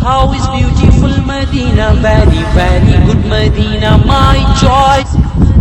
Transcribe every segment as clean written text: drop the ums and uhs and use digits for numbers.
How is beautiful Medina, very very good Medina, my choice.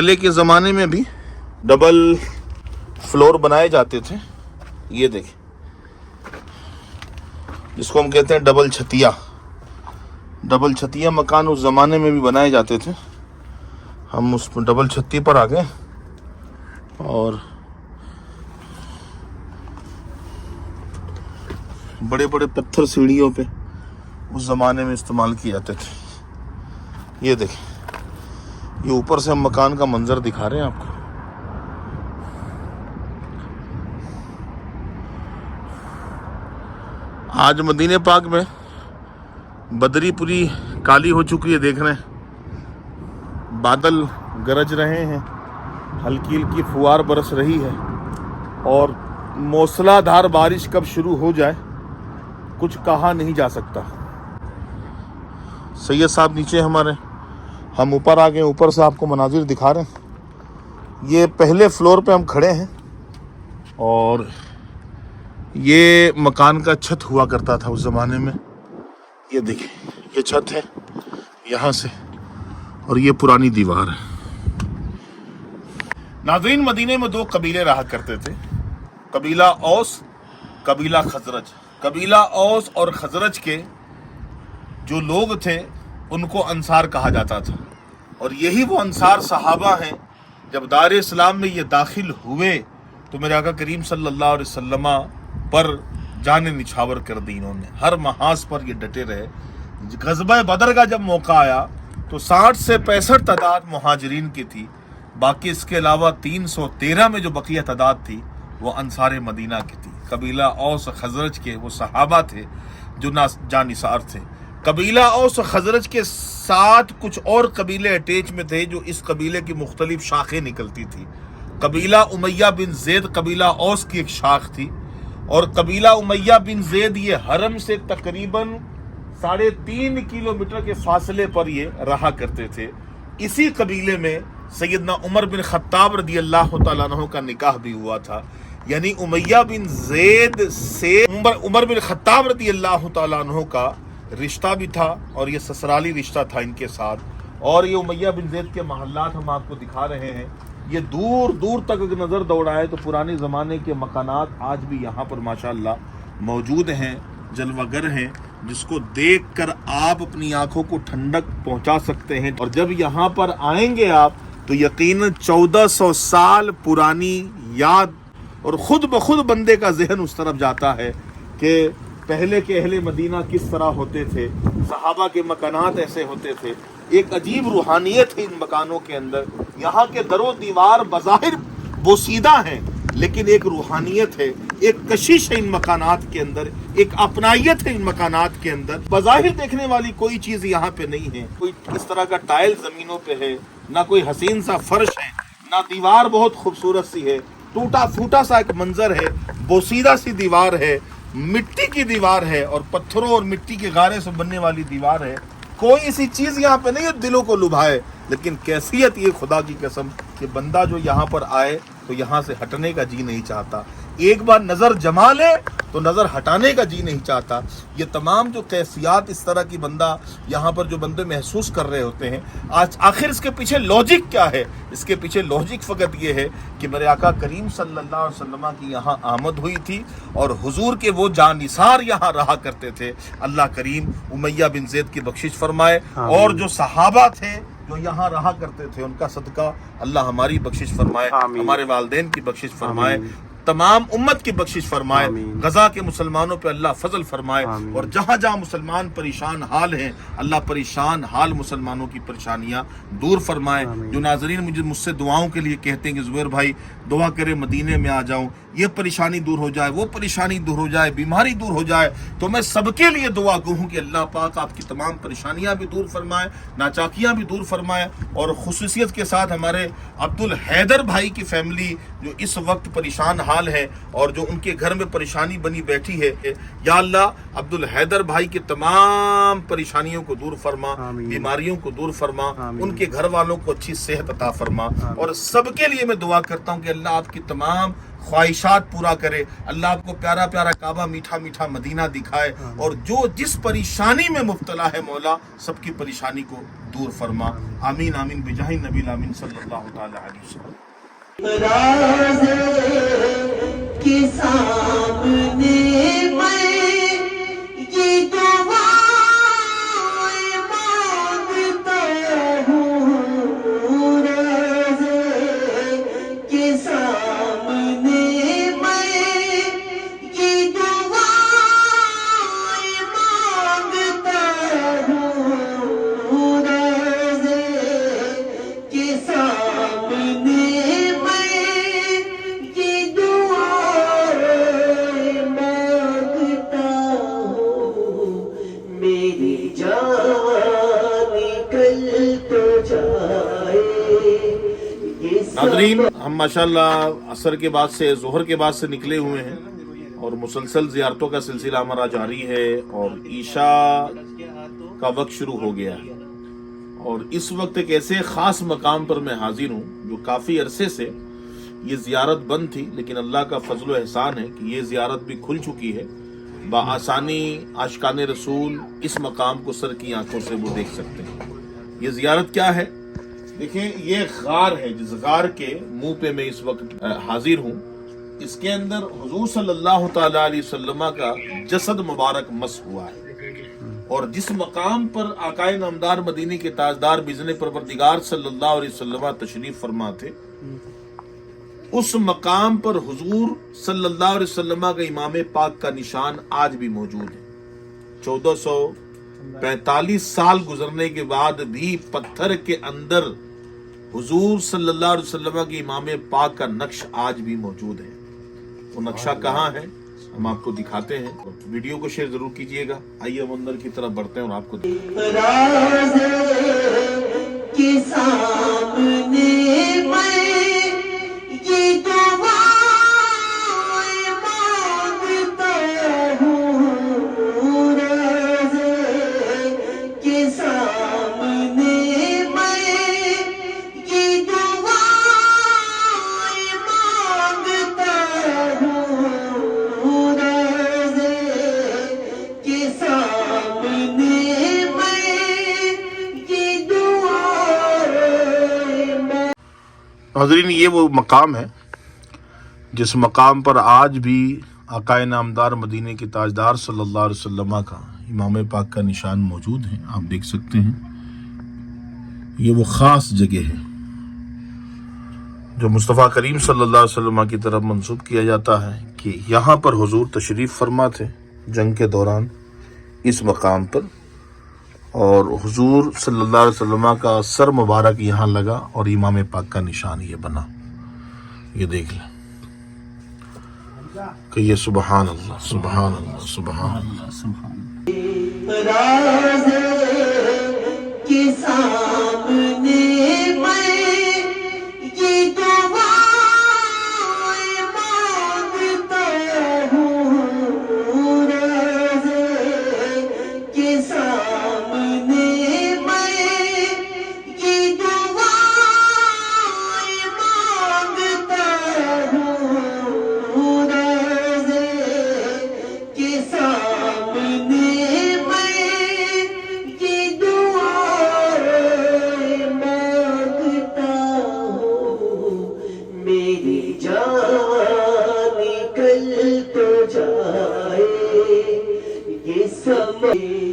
پہلے کے زمانے میں بھی ڈبل فلور بنائے جاتے تھے. یہ دیکھیں جس کو ہم کہتے ہیں ڈبل چھتیا. ڈبل چھتیا مکان اس زمانے میں بھی بنائے جاتے تھے. ہم اس ڈبل چھتی پر آ گئے اور بڑے بڑے پتھر سیڑھیوں پہ اس زمانے میں استعمال کیے جاتے تھے. یہ دیکھیں یہ اوپر سے ہم مکان کا منظر دکھا رہے ہیں آپ کو. آج مدینہ پاک میں بدری پوری کالی ہو چکی ہے. دیکھ رہے ہیں بادل گرج رہے ہیں, ہلکی ہلکی فوار برس رہی ہے اور موسلا دھار بارش کب شروع ہو جائے کچھ کہا نہیں جا سکتا. سید صاحب نیچے ہمارے, ہم اوپر آ گئے. اوپر سے آپ کو مناظر دکھا رہے ہیں. یہ پہلے فلور پہ ہم کھڑے ہیں اور یہ مکان کا چھت ہوا کرتا تھا اس زمانے میں. یہ دیکھیں یہ چھت ہے یہاں سے اور یہ پرانی دیوار ہے. ناظرین مدینے میں دو قبیلے رہا کرتے تھے, قبیلہ اوس, قبیلہ خزرج. قبیلہ اوس اور خزرج کے جو لوگ تھے ان کو انصار کہا جاتا تھا, اور یہی وہ انصار صحابہ ہیں جب دار اسلام میں یہ داخل ہوئے تو میرے آقا کریم صلی اللہ علیہ وسلم پر جان نچھاور کر دی. انہوں نے ہر محاذ پر یہ ڈٹے رہے. غزوہ بدر کا جب موقع آیا تو 60 سے 65 تعداد مہاجرین کی تھی, باقی اس کے علاوہ 313 میں جو بقیہ تعداد تھی وہ انصار مدینہ کی تھی. قبیلہ اوس خزرج کے وہ صحابہ تھے جو جانثار تھے. قبیلہ اوس و خزرج کے ساتھ کچھ اور قبیلے اٹیچ میں تھے جو اس قبیلے کی مختلف شاخیں نکلتی تھی. قبیلہ امیہ بن زید قبیلہ اوس کی ایک شاخ تھی, اور قبیلہ امیہ بن زید یہ حرم سے تقریباً 3.5 کلومیٹر کے فاصلے پر یہ رہا کرتے تھے. اسی قبیلے میں سیدنا عمر بن خطاب رضی اللہ تعالیٰ عنہ کا نکاح بھی ہوا تھا. یعنی امیہ بن زید سے عمر بن خطاب رضی اللہ تعالیٰ عنہ کا رشتہ بھی تھا, اور یہ سسرالی رشتہ تھا ان کے ساتھ. اور یہ امیہ بن زید کے محلات ہم آپ کو دکھا رہے ہیں. یہ دور دور تک اگر نظر دوڑائے تو پرانے زمانے کے مکانات آج بھی یہاں پر ماشاءاللہ موجود ہیں, جلوہ گر ہیں, جس کو دیکھ کر آپ اپنی آنکھوں کو ٹھنڈک پہنچا سکتے ہیں. اور جب یہاں پر آئیں گے آپ تو یقیناً 1400 سال پرانی یاد اور خود بخود بندے کا ذہن اس طرف جاتا ہے کہ پہلے کے اہل مدینہ کس طرح ہوتے تھے, صحابہ کے مکانات ایسے ہوتے تھے. ایک عجیب روحانیت ہے ان مکانوں کے اندر. یہاں کے در و دیوار بظاہر بوسیدہ ہیں لیکن ایک روحانیت ہے, ایک کشش ہے ان مکانات کے اندر, ایک اپنائیت ہے ان مکانات کے اندر. بظاہر دیکھنے والی کوئی چیز یہاں پہ نہیں ہے. کوئی اس طرح کا ٹائل زمینوں پہ ہے, نہ کوئی حسین سا فرش ہے, نہ دیوار بہت خوبصورت سی ہے. ٹوٹا پھوٹا سا ایک منظر ہے, بوسیدہ سی دیوار ہے, مٹی کی دیوار ہے اور پتھروں اور مٹی کے غارے سے بننے والی دیوار ہے. کوئی ایسی چیز یہاں پہ نہیں ہے دلوں کو لبھائے, لیکن کیفیت یہ خدا کی قسم کہ بندہ جو یہاں پر آئے تو یہاں سے ہٹنے کا جی نہیں چاہتا. ایک بار نظر جما لے تو نظر ہٹانے کا جی نہیں چاہتا. یہ تمام جو کیفیات اس طرح کی بندہ یہاں پر جو بندے محسوس کر رہے ہوتے ہیں, آج آخر اس کے پیچھے لوجک کیا ہے؟ اس کے پیچھے لوجک فقط یہ ہے کہ میرے آقا کریم صلی اللہ علیہ وسلم کی یہاں آمد ہوئی تھی اور حضور کے وہ جانثار یہاں رہا کرتے تھے. اللہ کریم امیہ بن زید کی بخشش فرمائے, اور جو صحابہ تھے جو یہاں رہا کرتے تھے ان کا صدقہ اللہ ہماری بخشش فرمائے, ہمارے والدین کی بخشش فرمائے, تمام امت کی بخشش فرمائے. غزہ کے مسلمانوں پہ اللہ فضل فرمائے, اور جہاں جہاں مسلمان پریشان حال ہیں اللہ پریشان حال مسلمانوں کی پریشانیاں دور فرمائے. جو ناظرین مجھ سے دعاؤں کے لیے کہتے ہیں کہ زبیر بھائی دعا کرے مدینے میں آ جاؤں, یہ پریشانی دور ہو جائے, وہ پریشانی دور ہو جائے, بیماری دور ہو جائے, تو میں سب کے لیے دعا گو ہوں کہ اللہ پاک آپ کی تمام پریشانیاں بھی دور فرمائے, ناچاکیاں بھی دور فرمائے. اور خصوصیت کے ساتھ ہمارے عبد الحیدر بھائی کی فیملی جو اس وقت پریشان حال ہے اور جو ان کے گھر میں پریشانی بنی بیٹھی ہے, یا اللہ عبد الحیدر بھائی کے تمام پریشانیوں کو دور فرما, بیماریوں کو دور فرما, ان کے گھر والوں کو اچھی صحت عطا فرما. اور سب کے لیے میں دعا کرتا ہوں کہ اللہ آپ کی تمام خواہشات پورا کرے، اللہ آپ کو پیارا پیارا کعبہ، میٹھا میٹھا مدینہ دکھائے، اور جو جس پریشانی میں مبتلا ہے مولا سب کی پریشانی کو دور فرما، آمین آمین بجاہ نبی الامین صلی اللہ تعالی علیہ وسلم۔ کے سامنے میں یہ دعا مانگتا ہوں، روزے کے سامنے میں یہ دعا مانگتا ہوں، روزے کے سامنے ناظرین، ہم ماشاءاللہ عصر کے بعد سے، ظہر کے بعد سے نکلے ہوئے ہیں اور مسلسل زیارتوں کا سلسلہ ہمارا جاری ہے، اور عشاء کا وقت شروع ہو گیا ہے، اور اس وقت ایک ایسے خاص مقام پر میں حاضر ہوں جو کافی عرصے سے یہ زیارت بند تھی، لیکن اللہ کا فضل و احسان ہے کہ یہ زیارت بھی کھل چکی ہے، بآسانی عاشقان رسول اس مقام کو سر کی آنکھوں سے وہ دیکھ سکتے ہیں۔ یہ زیارت کیا ہے؟ دیکھیں، یہ غار ہے جس غار کے منہ پہ میں اس وقت حاضر ہوں، اس کے اندر حضور صلی اللہ تعالی علیہ وسلم کا جسد مبارک مس ہوا ہے، اور جس مقام پر آقائے نامدار مدینے کے تاجدار بزن پروردگار صلی اللہ علیہ وسلم تشریف فرما تھے، اس مقام پر حضور صلی اللہ علیہ وسلم کا امام پاک کا نشان آج بھی موجود ہے۔ 1445 سال گزرنے کے بعد بھی پتھر کے اندر حضور صلی اللہ علیہ وسلم کے امام پاک کا نقش آج بھی موجود ہے۔ وہ نقشہ کہاں ہے ہم آپ کو دکھاتے ہیں، ویڈیو کو شیئر ضرور کیجئے گا۔ آئیے ہم اندر کی طرف بڑھتے ہیں اور آپ کو کے سامنے میں یہ دعا مانگتا ہوں، روزے کے سامنے میں یہ دعا مانگتا ہوں، روزے کے سامنے میں یہ دعا۔ ناظرین، یہ وہ مقام ہے جس مقام پر آج بھی آقائے نامدار مدینے کے تاجدار صلی اللہ علیہ وسلم کا امام پاک کا نشان موجود ہے۔ آپ دیکھ سکتے ہیں، یہ وہ خاص جگہ ہے جو مصطفیٰ کریم صلی اللہ علیہ وسلم کی طرف منسوب کیا جاتا ہے کہ یہاں پر حضور تشریف فرما تھے جنگ کے دوران اس مقام پر، اور حضور صلی اللہ علیہ وسلم کا سر مبارک یہاں لگا اور امام پاک کا نشان یہ بنا۔ یہ دیکھ لیں کہ یہ سبحان اللہ سبحان اللہ سبحان اللہ۔ روزے کے سامنے میں یہ دعا مانگتا ہوں، روزے کے سامنے میں یہ دعا مانگتا ہوں، روزے کے سامنے میں یہ دعا مانگتا ہوں، میری جان نکل تو جائے یہ سمجھ